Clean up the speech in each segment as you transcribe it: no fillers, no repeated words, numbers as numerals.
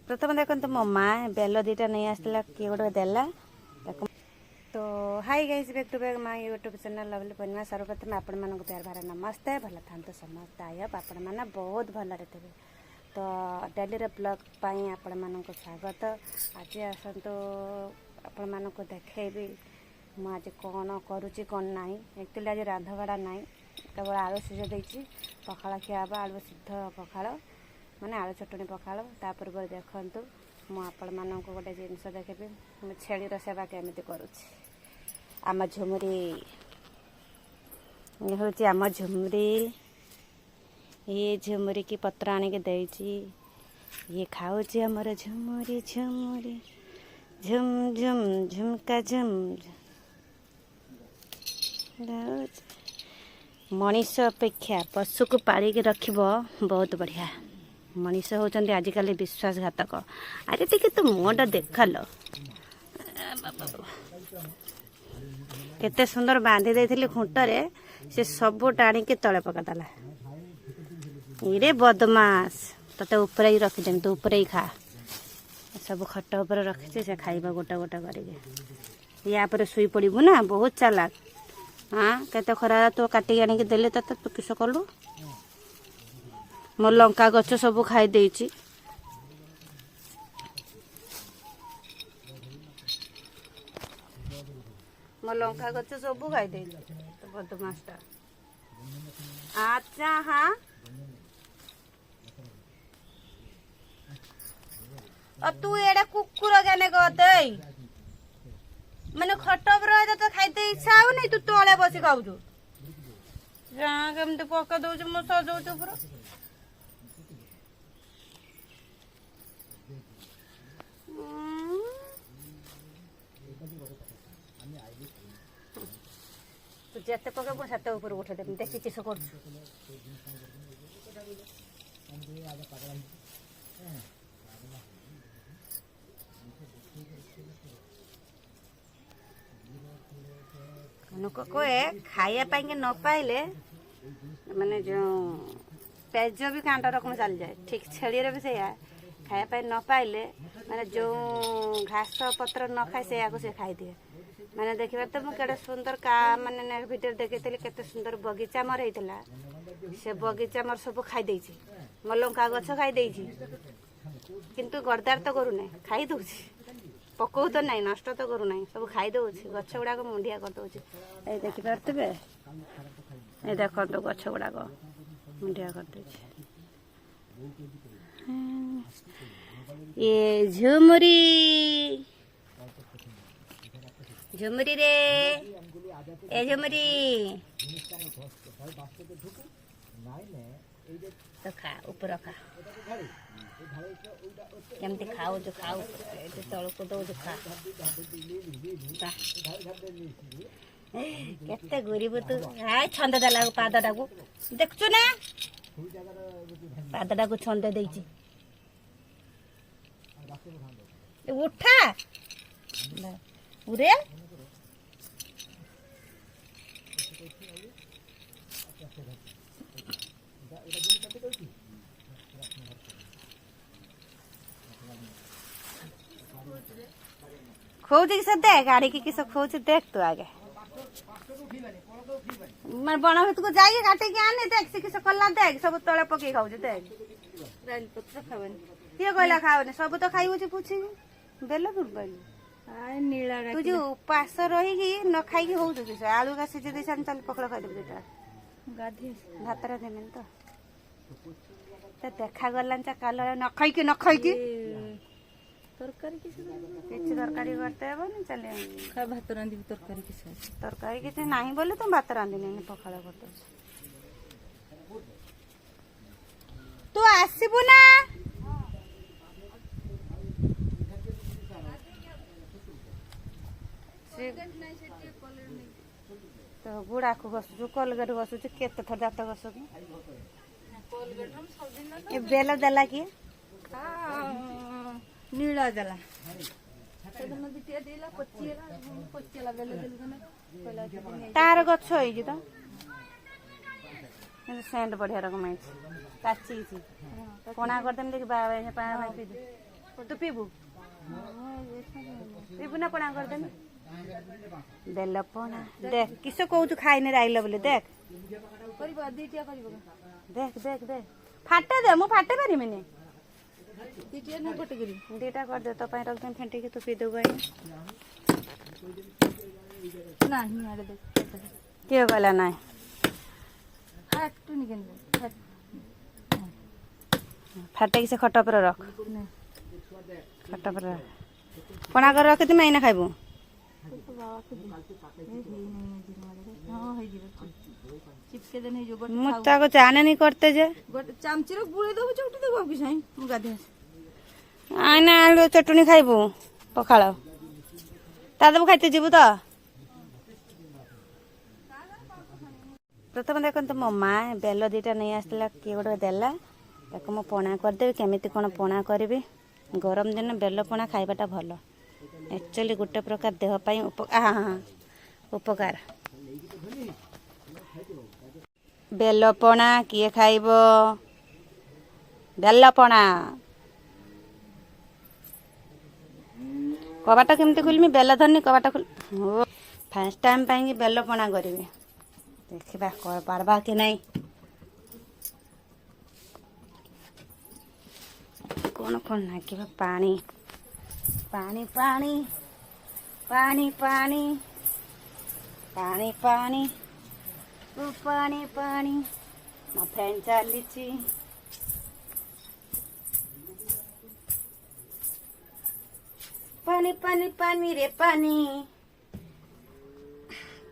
प्रथम देखो मो माँ बेल दीटा नहीं आसला किए गोटे देला। तो hi guys back to back my YouTube channel lovely Purnima. सर्वप्रथम आपण मानक प्यार भार नमस्ते। भल था समस्त आयब आपण मैंने बहुत भलरे थे। तो डेली ब्लॉग पाई आपण मानक स्वागत। आज आसतु आपण मानक देखेबी मुझे कौन करुच्ची कौन ना। एक्चुअली आज रांधबाड़ा ना केवल आलू सीझे देती पखाड़ खिया आलू सिद्ध पखाड़ माने आलू चटणी पखाड़। तापर देखु मुझे गोटे जिनस देखेबी मुझे छेली सेवा केमी करुच्ची। आम झुमुरी ये हूँ आम झुमुरी। ये झुमुरी की पत्र आणिक देची ये खाऊची आमर झुमुरी झुमुरी झुम झुम झुमका झुम। मनीष अपेक्षा पशु को पालिक रखिब बहुत बढ़िया। मनीष होचंदी आजिकल विश्वासघातक। अरे टिके तो मुहटा देखल केते सुंदर बांधी देथिली खुंटरे से सब टाणिके तले पकादेला। इरे बदमाश तते ऊपर ही रखिदेन तू ऊपर ही खा। सब खट ऊपर रखी से खाइबा गोटा गोटा करके या पर सुई पड़बू ना। बहुत चालाक। हाँ केते खरा तो काटी आनिक देले तते तू किस कलु। मो लंका गछ सब खाई देची। मो लंका गछ सब खाई दे तो बदमाशटा। अच्छा हाँ तू एडा कुकुर गाने कहते मैंने खटब रहे तो खाइते इच्छा हो नहीं। तू तले बसी खाऊ केमती पका दौ मो सजौच पूरा। तू जिते पकेबू से ऊपर उठे देवी देखी किस कर। कहे खाया न पाइले माने जो पेज भी कांट रकम चल जाए। ठीक छेली भी से खाया न पाइले माने जो घास पत्र न खाए से खाई दिए। मैंने देखा तो मुझे सुंदर का माने भितर देखी केते सुंदर बगीचा मोर होता से बगीचा मोर सब खाई देछि। मो लंका गछ खाई देछि किंतु गरदार तो करू ना खाई दउछि। पकौ तो नहीं नष्ट तो करू ना सब खाई दउछि। गछ गुड़ाक मुंडिया कर दउछि। ए देखि पारतबे ए देखो तो गछ गुड़ाक मुंडिया कर दउछि। ये झुमुरी झुमुरी रे ए झुमुरी तो खा ऊपर खा केमती खाऊ जो खाऊ तल को दो खा। केते गरीब तू हाय छंद देला पादटा को देखछु ना पादटा को छंद देइची। उठा उरे खोज किस देख गाड़ी की किस खोज देख तू आगे मैं बना भूत को जाइए काटे के आने देख से किस कला देख सब तले पके खाऊ देख राइल पत्र खावन ये कहला खावन सब तो खाई होची पूछी बेला बुरबाली आ नीला तू जो उपास रही की न खाई की होउ किस आलू का सिजे दे सन चल पकड़ खाई दे बेटा गाधी भातरा देमेन तो देखा गलान चा काल न खाई की तरकारी किसी तरकारी करते हैं ना चले खा भात रांधि तरकारी किसी नहीं बोले तो भात रांधि नहीं पखाड़ करते। तू आसबू ना तो गुड़ा को घसु कोलगेट घसु केते थर दात घसु बेल देला किए नीला देला तार गछ होई तो सेंट बढ़िया रकम काची कणा करदेम देखी बाबा पानी पी तू पीबू पीबू ना पणा कर देना बेल पणा देख किस कहू खाई नहीं आइल बोले देख देख देख देख फाटे दे मु फाटे पारिमिनी दीटा कर दे तो रख दे फेंटी तू पी देबू किए गला ना फाटे से खट पर रख खट पर रख पणा कर रख तुम आईना खाइबू मुझे को चाने नहीं करते जे चामचीर बुड़े दबु चौटी दबु कि साई मु गाधे आईना आलू चटनी खाइबू पखाल दादा खाइते जीवु तो प्रथम देखते मो माँ बेल दीटा नहीं आसला किए गोटे देला ताको मु पणा करदेवी केमिति कौन पणा करी गरम दिन बेल पणा खाइबाटा भल एक्चुअली गोटे प्रकार देह पाई उपकार बेल पणा किए खाइब बेल पणा कबाटा केमती खुलमी बेल धरनी कबाटा खुल फास्ट टाइम पाई बेल पणा करी देखा कर पार्बा कि नहीं कौन कौन नागिबा पानी पानी पानी पानी पानी पानी पानी पानी पानी मो फ्रेंड चली पानी पानी पानी रे पानी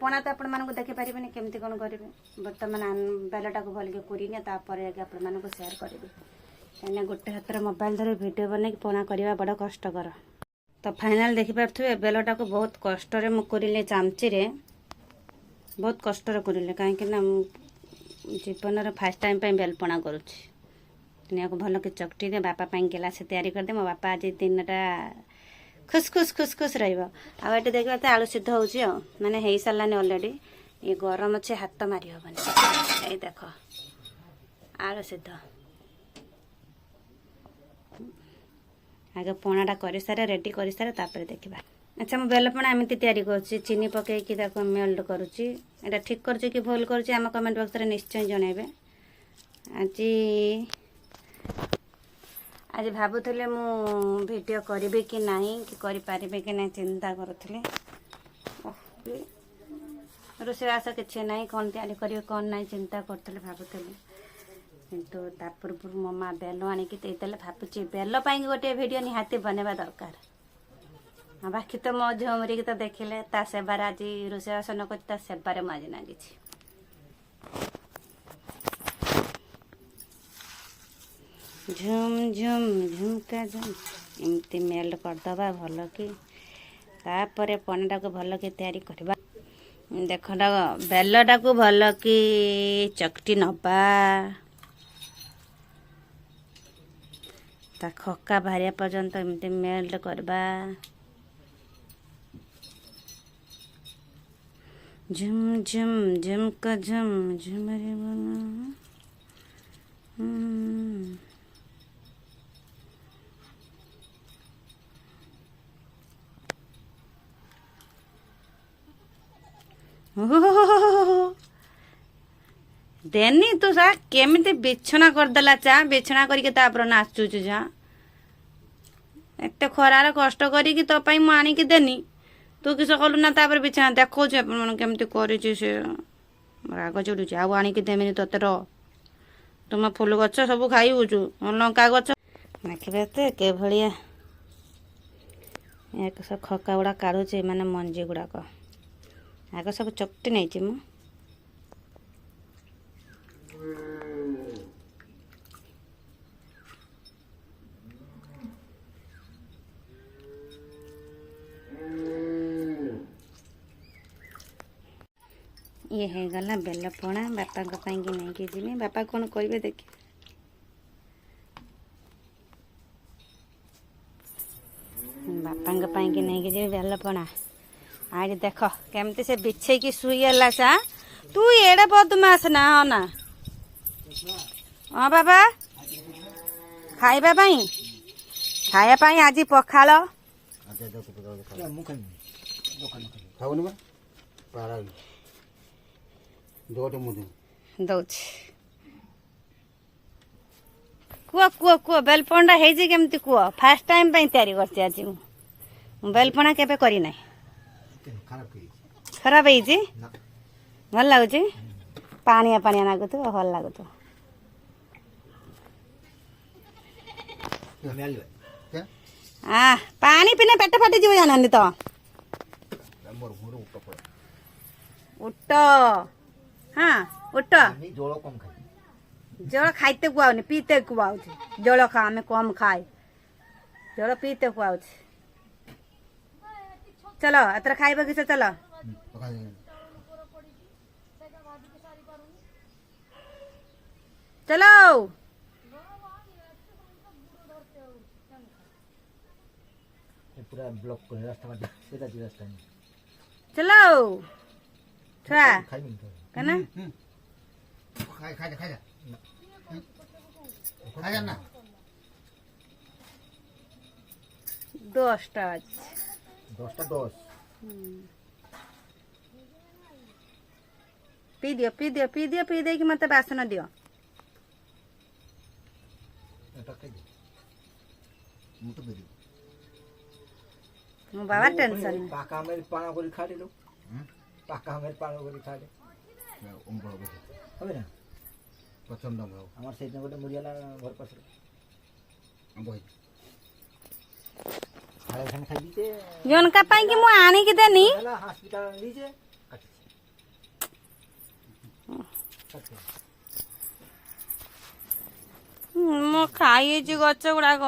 पणा तो आपण मानक देखि पारे केमती कौन करेंगे बर्तमान बेलटा को भल के कोरिने तापर आपण मानक शेयर करेंगे कहीं गोटे हाथ मोबाइल धर वीडियो बन पणा करवा बड़ कष्टकर तो फाइनाल देखिपे बेलटा को बहुत कष्ट मुझे चामची रे बहुत कष्ट करें कहीं जीवन फास्ट टाइम बेल पणा करुँच भल के चकटी दे बापा गिलास तैयारी करदे मो बापा आज दिनटा खुश खुश खुश खुश रही देखा तो आलू सिद्ध हो माने हो सारानी अलरेडी ये गरम अच्छे हाथ मारी हेनी ये देख आलू सिद्ध आगे पणाटा कर सारे रेडी कर सारे देखा अच्छा मैं बेल पणा एमती तैयारी करुँची चीनी पकईकि मेल्ट करुँची एटा ठीक करुँची कि भूल करुँची आम कमेंट बॉक्स में निश्चय जनइबे आज आज भावुले मु वीडियो करी कि नहीं कि करें कि नहीं चिंता करुँगी रोषेईबास किसी ना कौन तैयारी करेंगे कौन ना चिंता करुँगी भावुली किंतु ता पूर्व मो माँ बेल आणिकी भावुची बेल गोटे वीडियो निहाती बनवा दरकार बाकी तो मो झुमरी तो देखिले ता सेबार आज रोषेईबास न कर सेबार मु आज नागी झुम झुम झुमका झुम एमती मेल्ट करदबा भल कि तापर पणटा को भल कि तैयारी करवा देख बेलटा को भल कि चकटी नबा ता खक्का बाहरिया पर्यंत एमती मेल्ट करवा झुम झुम झुमका झुम झुमरे बना देनी तू सा केमिति बिछना करदेला चा बिछना करके तापर नाचुचु जा एत खरार कष्ट करी तो मु आणिकी देनी तू किस कलु ना तापर बिछना देखो केमती कर राग चिड़ुच आउ आणिकी देमिनी तोते तुम फुल गछ सब खाई बुझु लंका गछ देखिए तो के भाया एक सब खका गुड़ा काढ़ुचे माने मंजी गुड़ाक आग सब चकटी नहीं मु ये है गला बेल पणा बापा नहीं कि जी बापा कौन कहे देखिए बापा नहीं कि जी बेल पणा आज देख केमती से बिछे की शुईला चा तू एड़े बदमाश ना हाँ ना हाँ बाबा खाइबा ଖାଇବା ପାଇଁ ଆଜି ପଖାଳ ମୁଁ ଖାଇବି ଖାଉନି ବା ପାରା ଦୋଟେ ମୁଁ ଦେବି ଦଉଛି। କୁହ ବେଲପଣାଟା ହେଇଛି କେମିତି କୁହ? ଫାଷ୍ଟ ଟାଇମ୍ ପାଇଁ ତିଆରି କରିଛି ଆଜି ମୁଁ ବେଲପଣା କେବେ କରିନାହିଁ। ଖରାପ ହେଇଛି ଖରାପ ହେଇଛି? ନା ଭଲ ଲାଗୁଛି? ପାଣିଆ ପାଣିଆ ଲାଗୁଥିବ, ଭଲ ଲାଗୁଥିବ। ପାଣି ପିନେ ପେଟ ଫାଟିଯିବ ଜାଣନି ତ। ମୋର ଘର ଉଠ ପଡେ ଉଠ ହଁ ଉଠ। আমি জল কম খাই ଜଳ ଖାଇତେ କୁଆଉନି, ପିଇତେ କୁଆଉଛି। ଜଳ ଖା, ଆମେ କମ ଖାଏ। ଜଳ ପିଇତେ କୁଆଉଛି। ଚଲ ଏଥର ଖାଇବା କିସ ଚଲ। চলো পুরা ব্লক করে রাস্তা মাঝে সেটা যে রাস্তা নেই চলো ছড়া খাইবি তো কেন খাই খাই খাই যা খাই যা না 10টা বাজছে 10টা 10 ପି ଦେଇକି ମତେ ବାସନ ଦିଅ। এটা খাই দে ମୁଁ ତ ଦେବି ମୋ ବାବା ଟେନସନ୍ পাকা আমের পানা করে খাটে লোক পাকা আমের পানা করে খাটে অম্বল হবে হবে না প্রচন্ড অম্বল আমার সেইদিন গোটে মরিয়ালা ঘর পাশে বই সাড়ে ওখানে খাই দিতে ଜଣକା ପାଇଁ କି ମୁଁ ଆଣିକି ଦେନି। হসপিটাল নিয়েছে ମୁଁ ଖାଇଛି ଗଛ ଗୁଡାକ।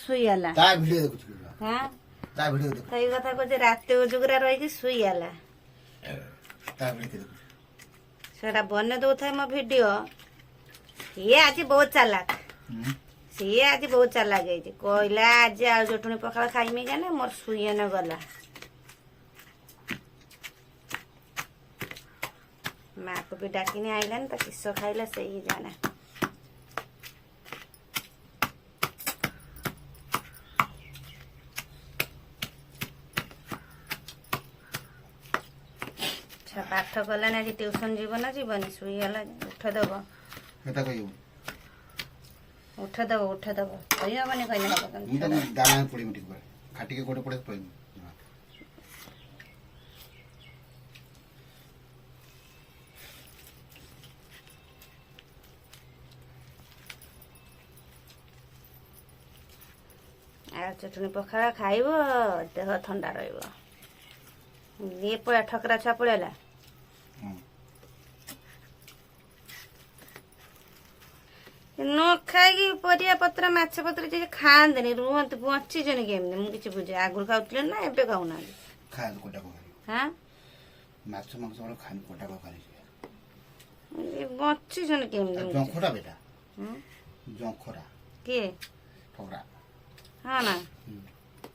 ଶୋଇଗଲା ତା ଭିଡିଓ ଦେଖୁଛୁ ହଁ ତା ଭିଡିଓ ଦେଖୁ ସେଇ କଥା କହୁଛି, ରାତି ଉଜୁଗୁରା ରହିକି ଶୋଇଗଲା। ତା ଭିଡିଓ ଦେଖୁ ସେଟା ବନେଇ ଦଉଥାଏ ମୋ ଭିଡିଓ। ସିଏ ଆଜି ବହୁତ ଚାଲାକ, ସିଏ ଆଜି ବହୁତ ଚାଲାକ ହେଇଛି। କହିଲା ଆଜି ଆଳୁ ଚଟଣି ପଖାଳ ଖାଇମି କେନେ, ମୋର ଶୁଇଏନ ଗଲା। ମାକୁ ବି ଡାକିନି ଆଇଲାନି, ତା କିସ ଖାଇଲା ସେଇ ଜାଣେ। ଛୁଆ ପାଠ କଲାନି, ଆଜି ଟ୍ୟୁସନ ଯିବ ନା ଯିବନି? ଶୋଇଗଲା, ଉଠେଇଦବ ସେଟା କହିବୁ ଉଠେଇଦବ କହିହବନି, କହିଲେ ହବ ମୁଁ କେମିତି? ତ ଦାନା ପଡ଼ିବି ଟିକେ ପରେ ଖାଟିକେ ଗୋଟେ ପଡ଼େ ପଡ଼ିବି ଆଉ ଚଟଣି ପଖାଳ ଖାଇବ, ଦେହ ଥଣ୍ଡା ରହିବ। ଇଏ ପଳା ଠକରା ଛୁଆ ପଳେଇଲା। ନ ଖାଇକି ପରିବା ପତ୍ର ମାଛ ପତ୍ର କିଛି ଖାଆନ୍ତିନି, ରୁହନ୍ତି, ବଞ୍ଚିଛନ୍ତି କେମିତି? ମୁଁ କିଛି ବୁଝେ। ଆଗରୁ ଖାଉଥିଲେ ନା ଏବେ ଖାଉନାହାନ୍ତି? ଖାଆନ୍ତୁ କୋଟା ପକାଲି ହଁ ମାଛ ମାଂସ ବେଳ ଖାଆନ୍ତୁ କୋଟା ପକାଲି ବଞ୍ଚିଛନ୍ତି କେମିତି? ଜଙ୍ଖଟା ବେଟା ହୁଁ? ଜଙ୍ଖରା କିଏ? ଠଗରା ହଁ ନା,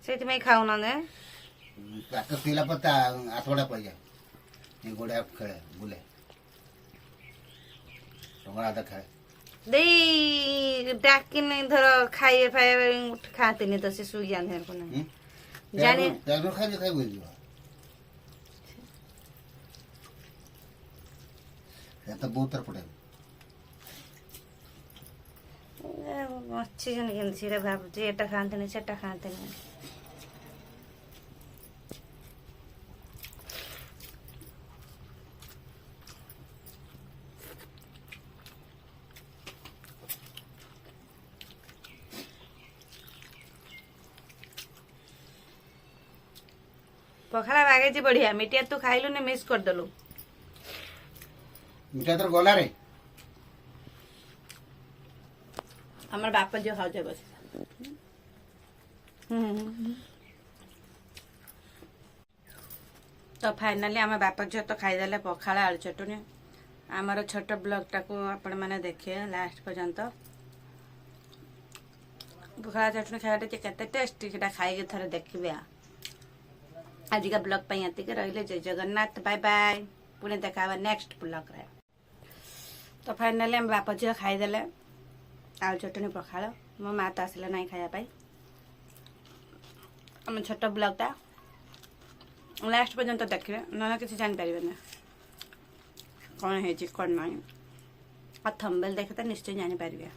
ସେଇଥିପାଇଁ ଖାଉନାହାନ୍ତି। ପାତ ପିଲା ପରେ ତା ଆଠଗଡ଼ା ପଡ଼ିଯାଏ ଗୋଡ଼ା ଖେଳେ ବୁଲେ ଠଗରା ହାତ ଖେଳେ ଦେଇ ଡାକିନି ଧର ଖାଇବା ଫାଇବା ଖାଆନ୍ତିନି ତ, ସେ ଶୋଇ ଯାଆନ୍ତି। ଜାଣି ଖାଇଲେ ଖାଇବୁ ଯିବ ତ ବହୁତ ଥର ପଠାଇବୁ ବଞ୍ଚିଛନ୍ତି କେମିତି ସେଇଟା ଭାବୁଛି। ଏଟା ଖାଆନ୍ତିନି ସେଟା ଖାଆନ୍ତିନି। ପଖାଳ ବାଗେଇଛି ବଢିଆ। ମିଟିଆ ତୁ ଖାଇଲୁନି, ମିସ୍ କରିଦେଲୁ। ମିଠା ତୋର ଗଲାରେ ଆମର ବାପ ଝିଅ ଖାଉଛେ ବସି। ତ ଫାଇନାଲି ଆମେ ବାପ ଝିଅ ତ ଖାଇଦେଲେ ପଖାଳ ଆଳୁ ଚଟଣି। ଆମର ଛୋଟ ବ୍ଲଗଟାକୁ ଆପଣମାନେ ଦେଖିବେ ଲାଷ୍ଟ ପର୍ଯ୍ୟନ୍ତ। ପଖାଳ ଚଟଣି ଖାଇବାଟା ଯେ କେତେ ଟେଷ୍ଟି ସେଟା ଖାଇକି ଥରେ ଦେଖିବେ। ଆଜିକା ବ୍ଲଗ ପାଇଁ ଏତିକି ରହିଲେ। ଜୟ ଜଗନ୍ନାଥ, ବାଏ ବାଏ। ପୁଣି ଦେଖା ହବା ନେକ୍ସଟ ବ୍ଲଗରେ। ତ ଫାଇନାଲି ଆମେ ବାପ ଝିଅ ଖାଇଦେଲେ ଆଳୁ ଚଟଣି ପଖାଳ। मो माँ तो आसला ना खायापाई आम छोट ब्लॉगटा लास्ट पर्यंत देखिए ना किसी जापर कौन है कौन ना और थंबनेल देखे तो निश्चय जानी पारे।